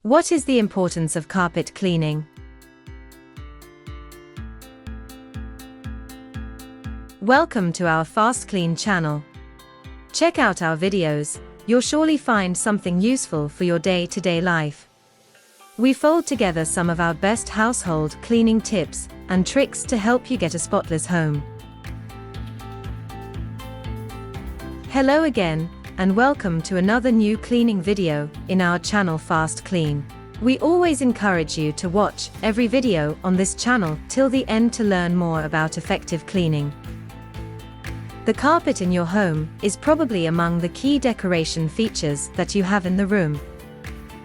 What is the importance of carpet cleaning? Welcome to our FastKlean channel. Check out our videos, you'll surely find something useful for your day-to-day life. We fold together some of our best household cleaning tips and tricks to help you get a spotless home. Hello again, and welcome to another new cleaning video in our channel FastKlean. We always encourage you to watch every video on this channel till the end to learn more about effective cleaning. The carpet in your home is probably among the key decoration features that you have in the room.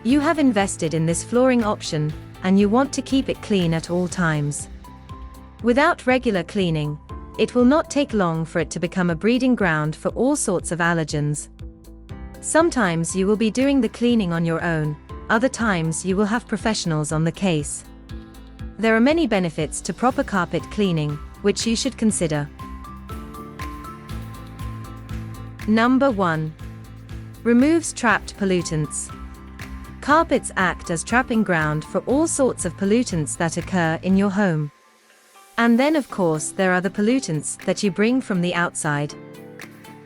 You have invested in this flooring option, and you want to keep it clean at all times. Without regular cleaning, it will not take long for it to become a breeding ground for all sorts of allergens. Sometimes you will be doing the cleaning on your own, other times you will have professionals on the case. There are many benefits to proper carpet cleaning, which you should consider. Number 1. Removes trapped pollutants. Carpets act as trapping ground for all sorts of pollutants that occur in your home. And then of course there are the pollutants that you bring from the outside.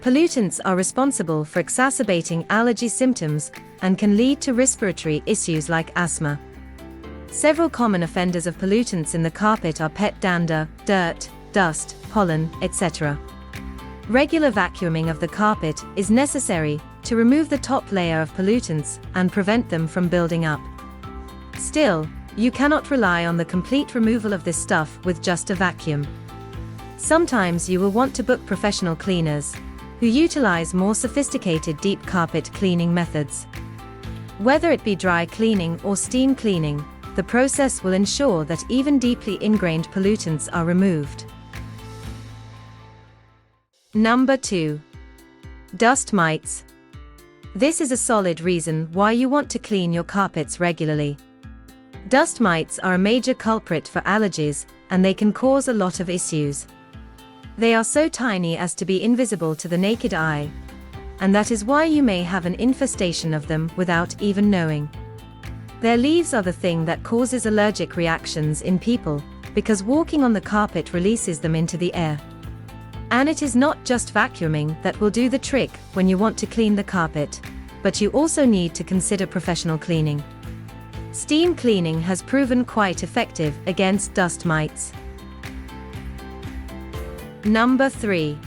Pollutants are responsible for exacerbating allergy symptoms and can lead to respiratory issues like asthma. Several common offenders of pollutants in the carpet are pet dander, dirt, dust, pollen, etc. Regular vacuuming of the carpet is necessary to remove the top layer of pollutants and prevent them from building up. Still, you cannot rely on the complete removal of this stuff with just a vacuum. Sometimes you will want to book professional cleaners who utilize more sophisticated deep carpet cleaning methods. Whether it be dry cleaning or steam cleaning, the process will ensure that even deeply ingrained pollutants are removed. Number 2. Dust mites. This is a solid reason why you want to clean your carpets regularly. Dust mites are a major culprit for allergies, and they can cause a lot of issues. They are so tiny as to be invisible to the naked eye, and that is why you may have an infestation of them without even knowing. Their leaves are the thing that causes allergic reactions in people, because walking on the carpet releases them into the air. And it is not just vacuuming that will do the trick when you want to clean the carpet, but you also need to consider professional cleaning. Steam cleaning has proven quite effective against dust mites. Number 3.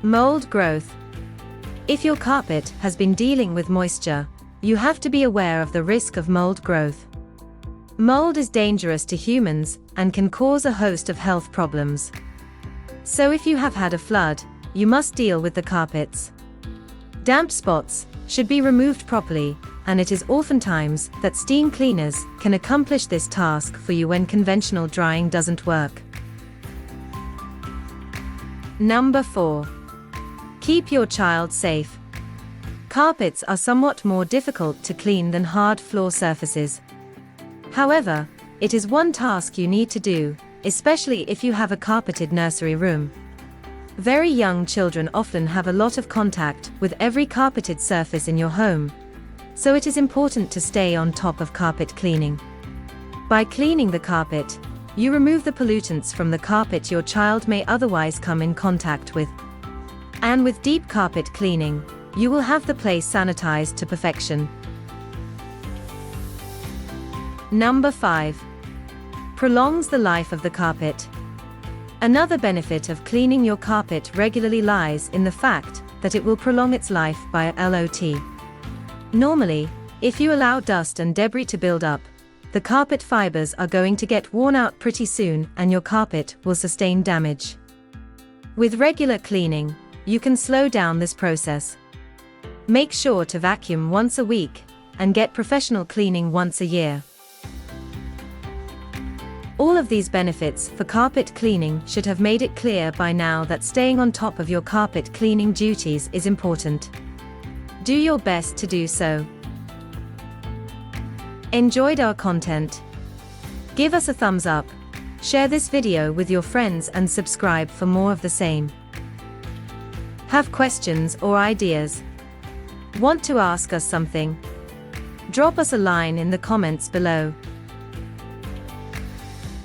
Mold growth. If your carpet has been dealing with moisture, you have to be aware of the risk of mold growth. Mold is dangerous to humans and can cause a host of health problems. So if you have had a flood, you must deal with the carpets. Damp spots should be removed properly, and it is oftentimes that steam cleaners can accomplish this task for you when conventional drying doesn't work. Number 4. Keep your child safe. Carpets are somewhat more difficult to clean than hard floor surfaces. However, it is one task you need to do, especially if you have a carpeted nursery room. Very young children often have a lot of contact with every carpeted surface in your home, so it is important to stay on top of carpet cleaning. By cleaning the carpet, you remove the pollutants from the carpet your child may otherwise come in contact with. And with deep carpet cleaning, you will have the place sanitized to perfection. Number 5. Prolongs the life of the carpet. Another benefit of cleaning your carpet regularly lies in the fact that it will prolong its life by a lot. Normally, if you allow dust and debris to build up, the carpet fibers are going to get worn out pretty soon and your carpet will sustain damage. With regular cleaning, you can slow down this process. Make sure to vacuum once a week and get professional cleaning once a year. All of these benefits for carpet cleaning should have made it clear by now that staying on top of your carpet cleaning duties is important. Do your best to do so. Enjoyed our content? Give us a thumbs up, share this video with your friends and subscribe for more of the same. Have questions or ideas? Want to ask us something? Drop us a line in the comments below.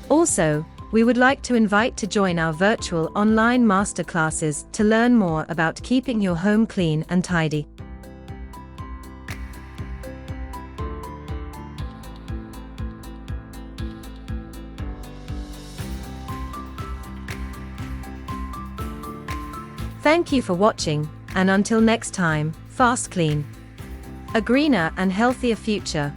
Also, we would like to invite to join our virtual online masterclasses to learn more about keeping your home clean and tidy. Thank you for watching, and until next time, FastKlean. A greener and healthier future.